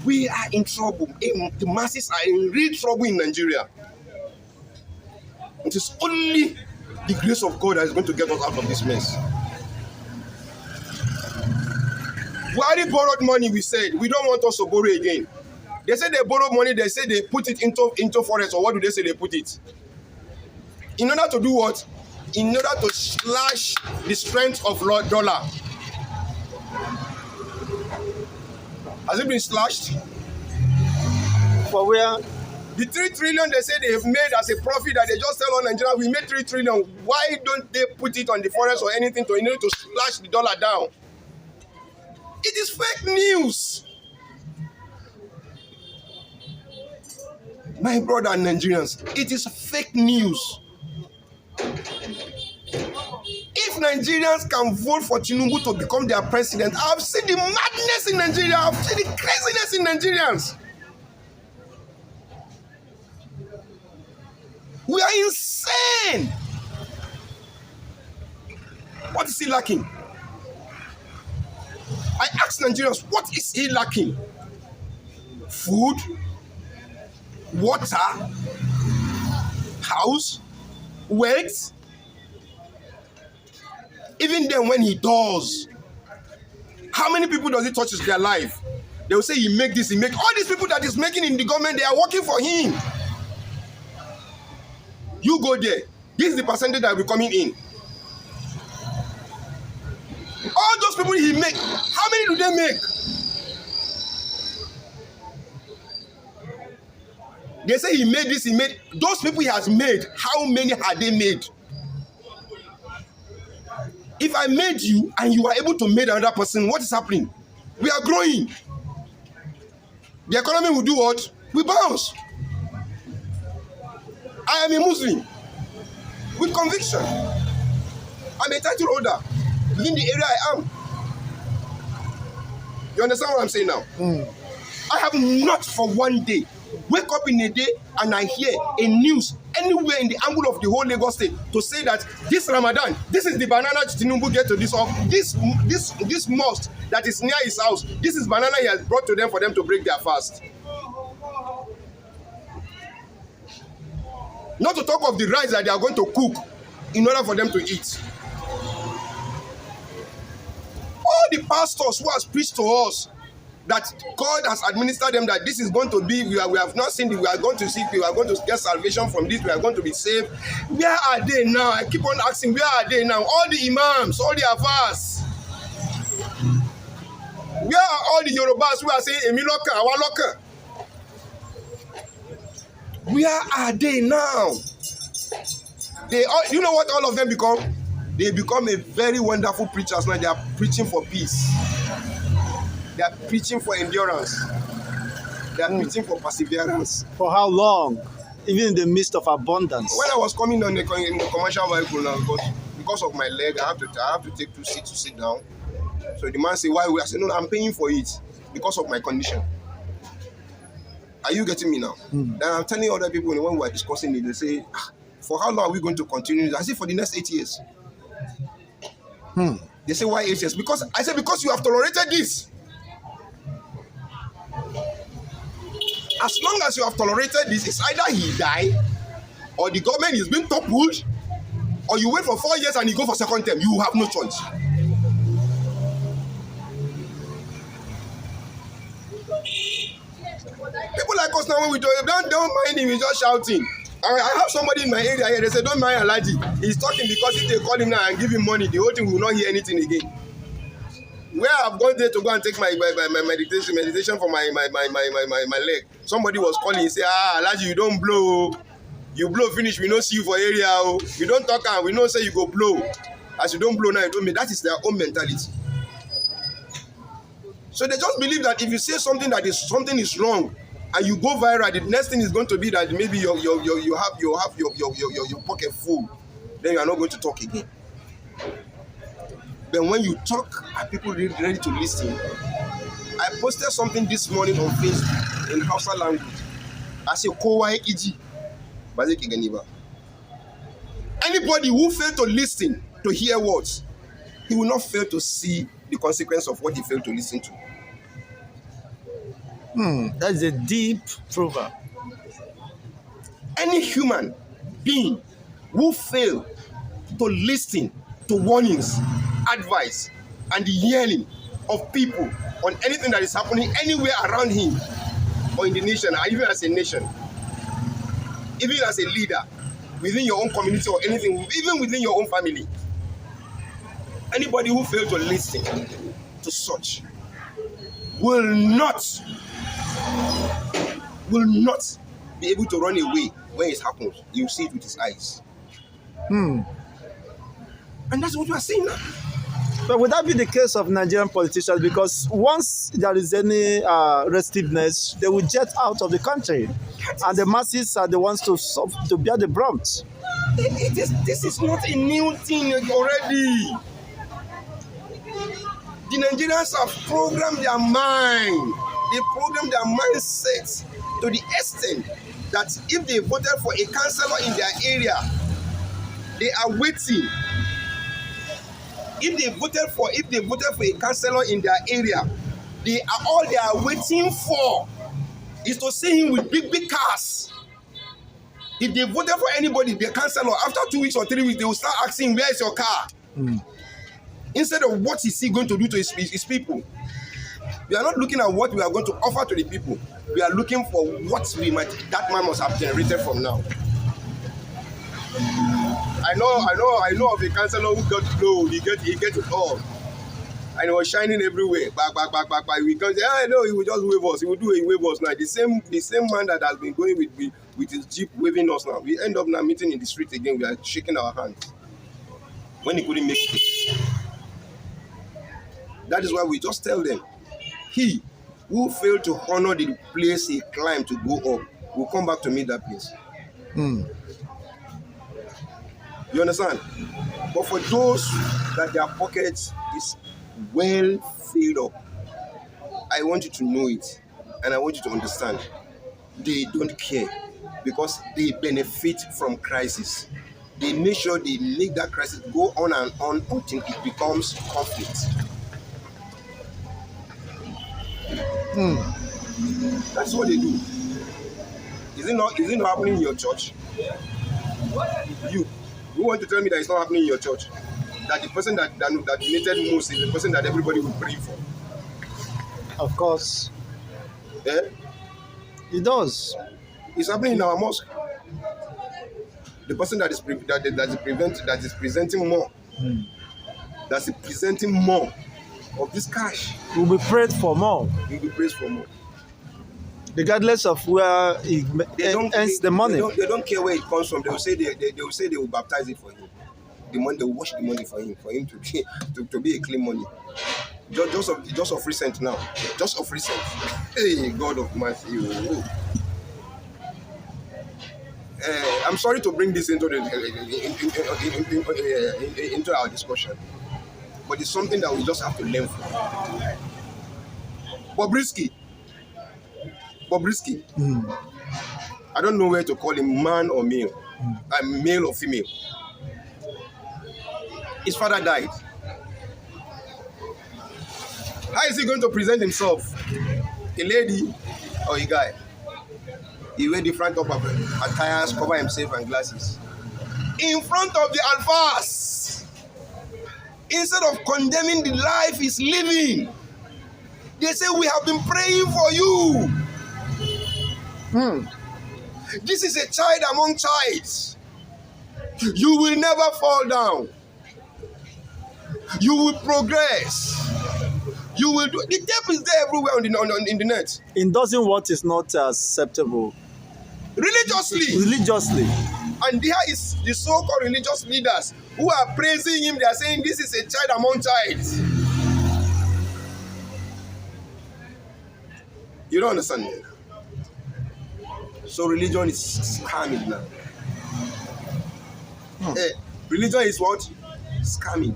We are in trouble. The masses are in real trouble in Nigeria. It is only the grace of God that is going to get us out of this mess. We already borrowed money, we said. We don't want us to borrow again. They say they borrow money, they say they put it into forex, or what do they say they put it? In order to do what? In order to slash the strength of dollar. Has it been slashed? For where? The 3 trillion they say they have made as a profit that they just tell on Nigeria, we made 3 trillion. Why don't they put it on the forex or anything in order to slash the dollar down? It is fake news. My brother Nigerians, it is fake news. If Nigerians can vote for Tinubu to become their president, I've seen the madness in Nigeria. I've seen the craziness in Nigerians. We are insane. What is he lacking? I ask Nigerians, what is he lacking? Food? Water? House? Wealth? Even then when he does, how many people does he touch their life? They will say he make this, he make. All these people that he's making in the government, they are working for him. You go there. This is the percentage that will be coming in. All those people he make, how many do they make? They say he made this, he made. Those people he has made, how many have they made? If I made you and you are able to make another person, what is happening? We are growing. The economy will do what? We bounce. I am a Muslim with conviction. I'm a title holder within the area I am. You understand what I'm saying now? I have not for one day wake up in a day and I hear a news anywhere in the angle of the whole Lagos state to say that this Ramadan, this is the banana Tinubu get to this mosque that is near his house. This is banana he has brought to them for them to break their fast. Not to talk of the rice that they are going to cook in order for them to eat. All the pastors who have preached to us that God has administered them that this is going to be, we have not seen it, we are going to see, we are going to get salvation from this, we are going to be saved. Where are they now? I keep on asking, where are they now? All the imams, all the afars. Where are all the Yorubas who are saying, Emi Loka, Awa Loka? Where are they now? They all, you know what all of them become? They become a very wonderful preachers now. They are preaching for peace. They are preaching for endurance. They are preaching for perseverance. For how long? Even in the midst of abundance. When I was coming on in the commercial vehicle now, because of my leg, I have to take 2 seats to sit down. So the man said, why? I said, no, I'm paying for it because of my condition. Are you getting me now? Then I'm telling other people when we were discussing it, they say, for how long are we going to continue? I say, for the next 8 years. They say, why 8 years? Because I said, because you have tolerated this. As long as you have tolerated this, it's either he die, or the government is being toppled, or you wait for 4 years and you go for second term. You have no choice. People like us now, when we don't mind him, he's just shouting. I have somebody in my area here, they say, don't mind Alhaji. He's talking because if they call him now and give him money, the whole thing will not hear anything again. Where I've gone there to go and take my meditation for my leg. Somebody was calling, he said, Alhaji, you don't blow. You blow finish, we don't see you for area. You don't talk and we don't say you go blow. As you don't blow now, you don't mean. That is their own mentality. So they just believe that if you say something that is something is wrong and you go viral, the next thing is going to be that maybe you have your pocket full. Then you are not going to talk again. But when you talk, are people ready to listen? I posted something this morning on Facebook in Hausa language. I say, anybody who failed to listen to hear words, he will not fail to see the consequence of what he failed to listen to. That is a deep proverb. Any human being who fail to listen to warnings, advice, and the yelling of people on anything that is happening anywhere around him or in the nation, or even as a nation, even as a leader within your own community or anything, even within your own family, anybody who fails to listen to such will not be able to run away when it happens. You see it with his eyes. And that's what you are saying now. But would that be the case of Nigerian politicians? Because once there is any restiveness, they will jet out of the country, and the masses are the ones to bear the brunt. This is not a new thing already. The Nigerians have programmed their mind. They programmed their mindset to the extent that if they voted for a councillor in their area, they are waiting. If they voted for a councillor in their area, they are waiting for is to see him with big cars. If they voted for anybody, the councillor, after 2 weeks or 3 weeks, they will start asking, where is your car? Instead of what is he going to do to his people. We are not looking at what we are going to offer to the people. We are looking for what that man must have generated from now. I know of a councillor who got low. He get it all, and he was shining everywhere. Back. We can say, no, he will just wave us. He will do a wave us now. The same man that has been going with his jeep waving us now. We end up now meeting in the street again. We are shaking our hands when he couldn't make it. That is why we just tell them, he who failed to honor the place he climbed to go up will come back to meet that place. You understand? But for those that their pockets is well filled up, I want you to know it, and I want you to understand. They don't care because they benefit from crisis. They make sure they make that crisis go on and on until it becomes conflict. That's what they do. Is it not happening in your church? You want to tell me that it's not happening in your church? That the person that donated most is the person that everybody will pray for? Of course. Eh? It does. It's happening in our mosque. The person that is presenting more, that's presenting more of this cash, Will be prayed for more, will be praised for more. regardless of where he earns the money. They don't care where it comes from. They will say they will baptize it for him. The money, they will wash the money for him to be a clean money. Just of recent now. Just of recent. Hey, God of mercy. I'm sorry to bring this into our discussion, but it's something that we just have to learn from. Bobrisky. I don't know where to call him, man or male, male or female. His father died. How is he going to present himself? A lady or a guy? He wear the front of attires, cover himself and glasses. In front of the Alphas. Instead of condemning the life he's living, they say, we have been praying for you. This is a child among childs. You will never fall down. You will progress. You will do. The tape is there everywhere on the net. Endorsing what is not acceptable. Religiously. And there is the so-called religious leaders who are praising him. They are saying this is a child among childs. You don't understand me? So religion is scamming now. Religion is what? Scamming.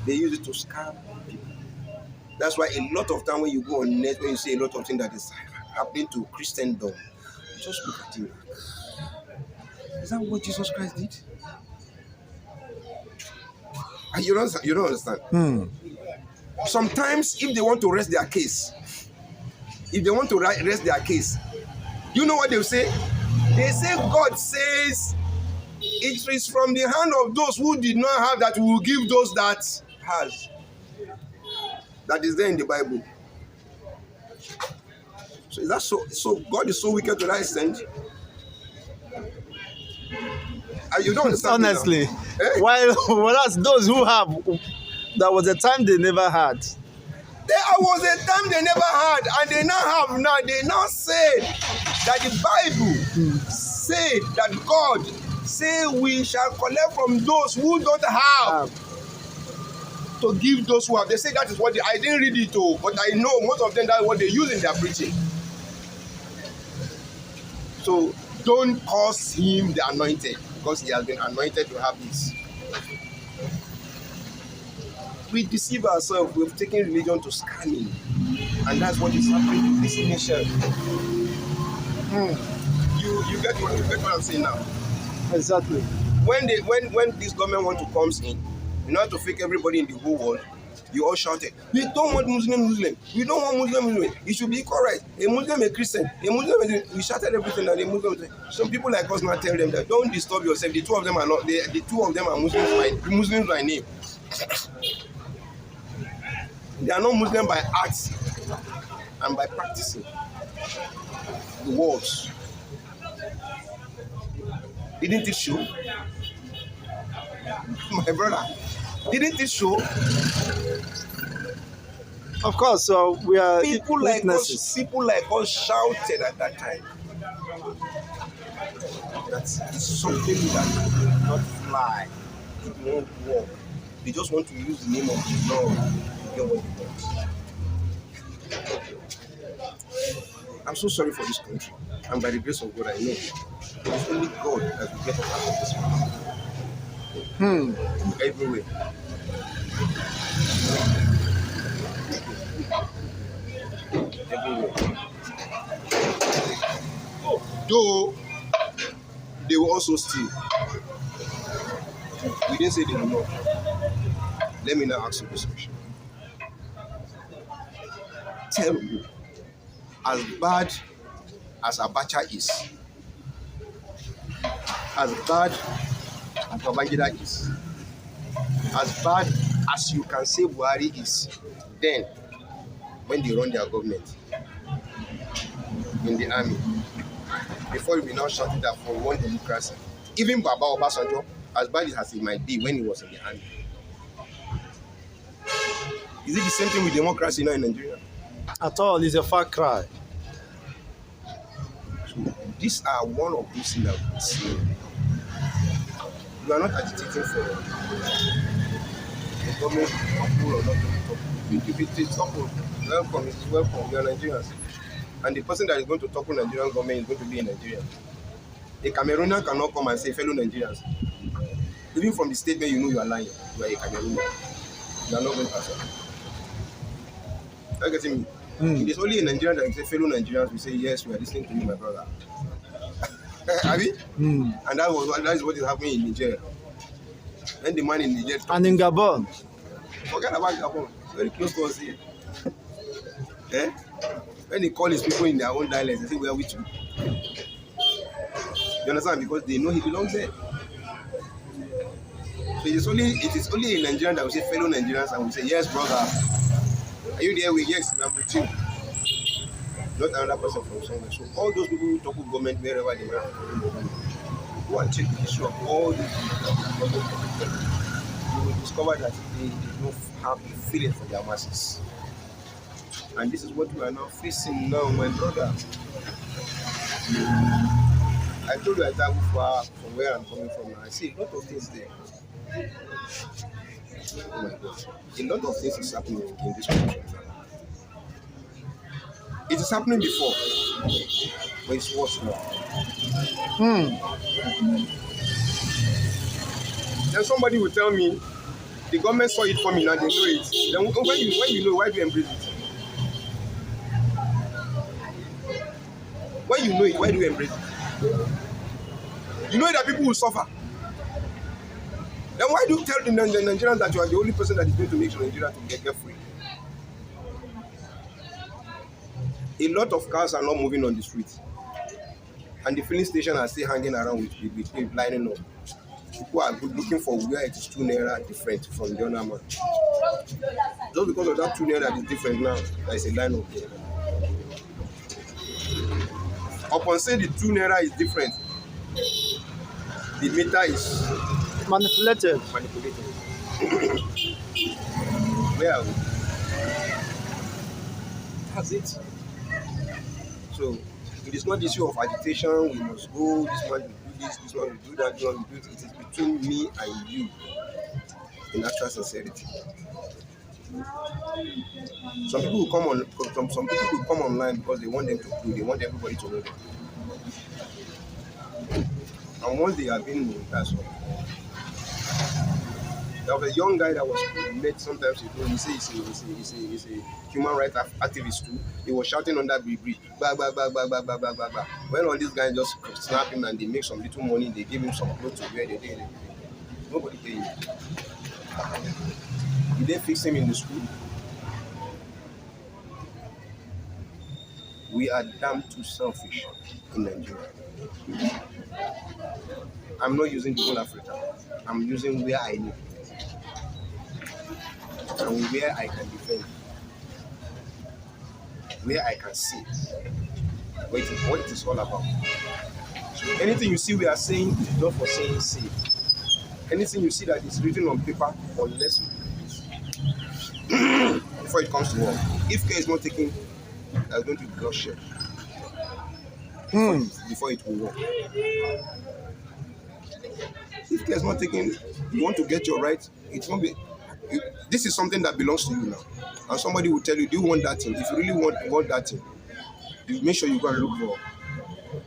They use it to scam people. That's why a lot of time when you go on net, when you see a lot of things that is happening to Christendom, just look at it. Is that what Jesus Christ did? You don't understand. Sometimes if they want to rest their case, if they want to rest their case, you know what they'll say? They say God says it is from the hand of those who did not have that we will give those that has. That is there in the Bible. So is that so God is so wicked to that extent? You don't understand. Honestly, whereas those who have, there was a time they never had. There was a time they never had, and they now have now. They now say that the Bible said that God say we shall collect from those who don't have to give those who have. They say that is what I didn't read it all, but I know most of them that's what they use in their preaching. So don't cause him the anointed, because he has been anointed to have this. We deceive ourselves. We've taken religion to scamming, and that's what is happening in this nation. You get what I'm saying now? Exactly. When this government want to come in order to fake everybody in the whole world, you all shouted, we don't want Muslim. We don't want Muslim. It should be equal right. A Muslim, a Christian, a Muslim. We shouted everything that a Muslim. Some people like us now tell them that don't disturb yourself. The two of them are not. The two of them are Muslims by name. They are not Muslim by acts and by practicing the words. Didn't it show? My brother, didn't it show? Of course, so we are people witnesses. People like us shouted at that time. That's something that will not fly. It won't work. They just want to use the name of the Lord to get what they want. I'm so sorry for this country, and by the grace of God, I know it's only God that will get us out of this one. Everywhere. Though they will also steal. We didn't say they will not. Let me now ask you this question. Tell me, as bad as Abacha is, as bad as Babangida is, as bad as you can say Buhari is, then when they run their government in the army, before we now shout it out for one democracy, even Baba Obasanjo, as bad as it might be when he was in the army, is it the same thing with democracy now in Nigeria? At all, it's a far cry. So these are one of those things that we see. You are not agitating for the government to topple or not to topple. If it is topple, welcome, it's welcome. We are Nigerians. And the person that is going to topple Nigerian government is going to be a Nigerian. A Cameroonian cannot come and say, fellow Nigerians. Even from the statement, you know you are lying. You are a Cameroonian. You are not going to accept. Are you getting me? It is only a Nigerian that can say, fellow Nigerians, we say, yes, we are listening to you, my brother. Abi? And that is what is happening in Nigeria. When the man in Nigeria... And in Gabon. Forget about Gabon. Very close to us here. When they call his people in their own dialect, they say, we are with you. You understand? Because they know he belongs there. So it is only a Nigerian that will say, fellow Nigerians, and will say, yes, brother. Are you there? Yes, I'm with you. Not another person from somewhere. So all those people who talk with government wherever they are, go and check the issue of all these people. You will discover that they don't have a feeling for their masses. And this is what we are now facing now, my brother. I told you I travel far from where I'm coming from now. I see a lot of things there. Oh my God. A lot of things is happening in this country now. It is happening before, but it's worse now. Then somebody will tell me, the government saw it coming and they know it. Then when you know, why do you embrace it? When you know it, why do you embrace it? You know that people will suffer. Then why do you tell the Nigerians that you are the only person that is going to make sure Nigeria to get free? A lot of cars are not moving on the street, and the filling station are still hanging around with people lining up. People are looking for where it is 2 naira different from the other man. Just because of that 2 naira that is different now, there is a line up there. Upon saying the 2 naira is different, the meter is Manipulated. Where are we? That's it. So it is not the issue of agitation. We must go. This man will do this one will do that. This one will do it. It is between me and you, in actual sincerity. Some people will come on. Some people will come online because they want them to do. They want everybody to know them. And once they have been known, that's all. There was a young guy that was met sometimes ago. He says he's a human rights activist too. He was shouting on that bridge, bah, bah, bah, bah, bah, bah, bah, bah, bah. When all these guys just snap him and they make some little money, they give him some clothes to wear. Nobody pay him. Did they fix him in the school? We are damn too selfish in Nigeria. I'm not using the whole Africa. I'm using where I live and where I can defend, where I can see what it is all about. So anything you see we are saying is not for saying say. Anything you see that is written on paper, unless you do it before it comes to work. If care is not taken, there's going to be bloodshed before it will work. If care is not taken, you want to get your right, it won't be. This is something that belongs to you now. And somebody will tell you, do you want that thing? If you really want that thing, you make sure you go and look for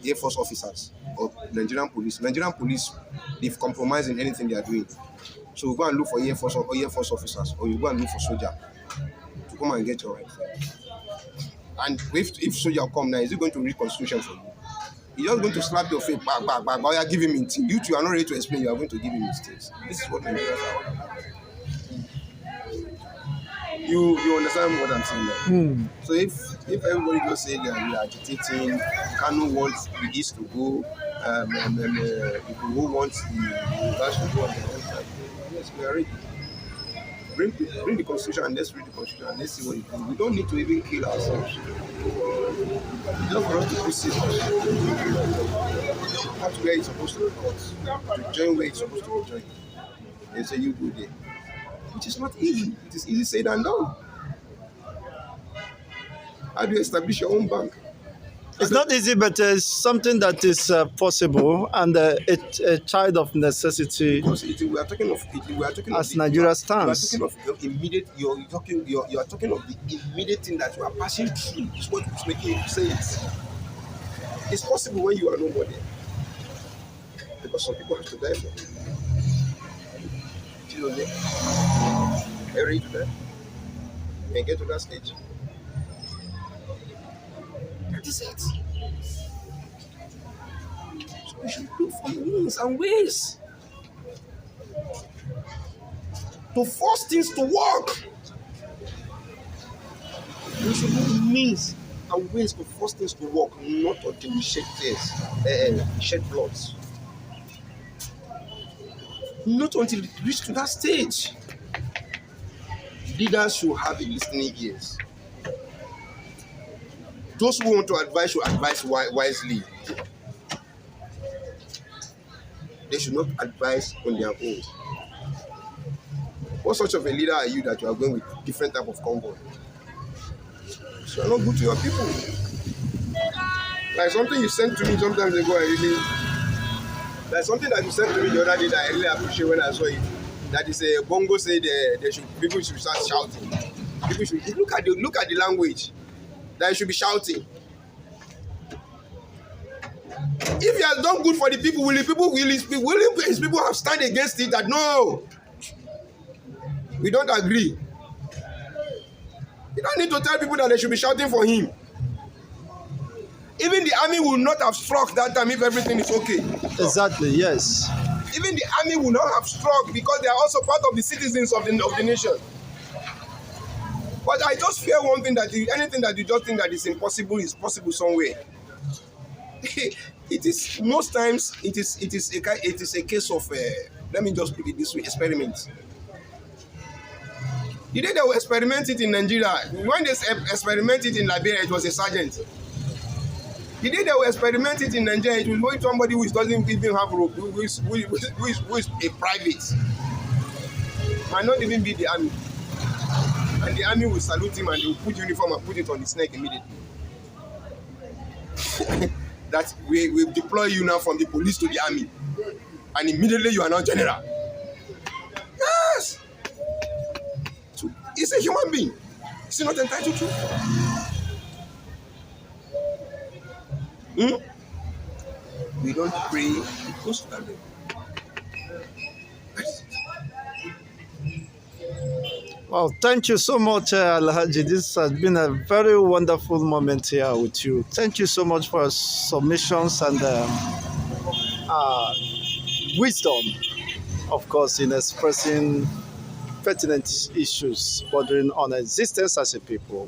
Air Force officers or Nigerian police. Nigerian police, they've compromised in anything they are doing. So you go and look for Air Force or Air Force officers, or you go and look for soldier to come and get your right. And if soldier come now, is he going to read constitution for you? He's just going to slap your face, back, but you are giving him things. You are not ready to explain, you are going to give him mistakes. This is what Nigerians are all about. You understand what I'm saying now? So if everybody just say they are agitating, Kanu wants the East to go, people who want the West to go on the other side, yes, we are ready. Bring the constitution and let's read the constitution and let's see what it is. We don't need to even kill ourselves. Just for us to proceed. That's where it's supposed to be. To join where it's supposed to be joined. They say you go there. Which is not easy. It is easy said and done. How do you establish your own bank? It's not easy, but it's something that is possible and a child of necessity. Because we are talking of as Nigeria stands. You are talking of immediate. You are talking of the immediate thing that you are passing through. Is what is making you say it. It's possible when you are nobody, because some people have to die for it. Are you ready to that? You can get to that stage. That is it. So we should look for means and ways to force things to work. We should look means and ways to force things to work, not until we shed tears, shed blood. Not until it reaches to that stage. Leaders should have a listening ears. Those who want to advise should advise wisely. They should not advise on their own. What sort of a leader are you that you are going with different type of convoy? So you are not good to your people. Like something you sent to me sometimes ago, there's something that you sent to me the other day that I really appreciate when I saw it. That is a Bongo said people should start shouting. People should look at the language. That you should be shouting. If he has done good for the people, will his people have stand against it? That no, we don't agree. You don't need to tell people that they should be shouting for him. Even the army will not have struck that time if everything is okay. Exactly, yes. Even the army will not have struck because they are also part of the citizens of the nation. But I just fear one thing, that anything that you just think that is impossible is possible somewhere. It is most times it is a case of let me just put it this way, experiment. The day they will experiment it in Nigeria, when they experiment it in Liberia, it was a sergeant. The day they will experiment it in Nigeria, it will be somebody who doesn't even have rope, who is a private. Might not even be the army. And the army will salute him and they will put uniform and put it on his neck immediately. That we deploy you now from the police to the army. And immediately you are now general. Yes! So he's a human being. Is he not entitled to? We don't pray because of them. Well, thank you so much, Alhaji. This has been a very wonderful moment here with you. Thank you so much for your submissions and wisdom, of course, in expressing pertinent issues bordering on existence as a people.